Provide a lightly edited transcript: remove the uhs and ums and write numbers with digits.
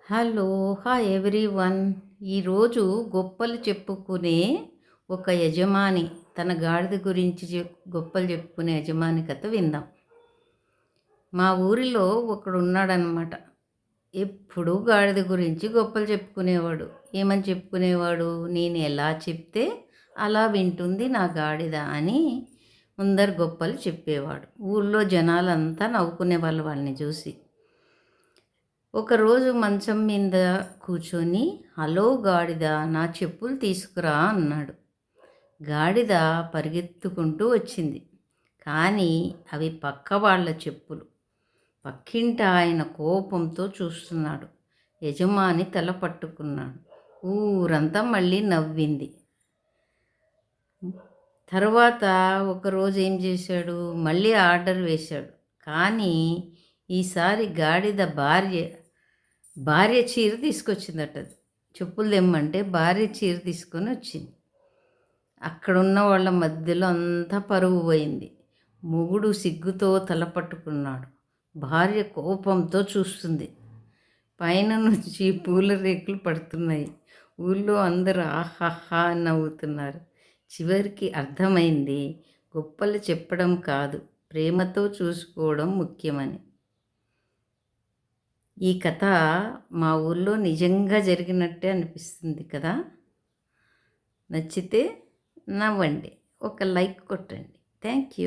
Hello! Hi everyone. ఈరోజు గొప్పలు చెప్పుకునే ఒక యజమాని తన గాడిద గురించి గొప్పలు చెప్పుకునే యజమాని కథ విందాం. మా ఊరిలో ఒకడున్నాడనమాట. ఎప్పుడూ గాడిద గురించి గొప్పలు చెప్పుకునేవాడు. ఏమని చెప్పుకునేవాడు? నేను ఎలా చెప్తే అలా వింటుంది నా గాడిద అని ముందర గొప్పలు చెప్పేవాడు. ఊళ్ళో జనాలంతా నవ్వుకునేవాళ్ళు వాళ్ళని చూసి. ఒకరోజు మంచం మీద కూర్చొని, హలో గాడిద, నా చెప్పులు తీసుకురా అన్నాడు. గాడిద పరిగెత్తుకుంటూ వచ్చింది. కానీ అవి పక్క వాళ్ళ చెప్పులు. పక్కింట ఆయన కోపంతో చూస్తున్నాడు. యజమాని తల పట్టుకున్నాడు. ఊరంతా మళ్ళీ నవ్వింది. తర్వాత ఒకరోజు ఏం చేశాడు? మళ్ళీ ఆర్డర్ వేశాడు. కానీ ఈసారి గాడిద భార్య చీర తీసుకొచ్చిందట. చెప్పులు తెమ్మంటే భార్య చీర తీసుకొని వచ్చింది. అక్కడున్న వాళ్ళ మధ్యలో అంతా పరువు పోయింది. మొగుడు సిగ్గుతో తల పట్టుకున్నాడు. భార్య కోపంతో చూస్తుంది. పైన నుంచి పూల రేకులు పడుతున్నాయి. ఊళ్ళో అందరూ ఆహాహా నవ్వుతున్నారు. చివరికి అర్థమైంది, గొప్పలు చెప్పడం కాదు, ప్రేమతో చూసుకోవడం ముఖ్యమని. ఈ కథ మా ఊళ్ళో నిజంగా జరిగినట్టే అనిపిస్తుంది కదా. నచ్చితే నవ్వండి, ఒక లైక్ కొట్టండి. Thank you.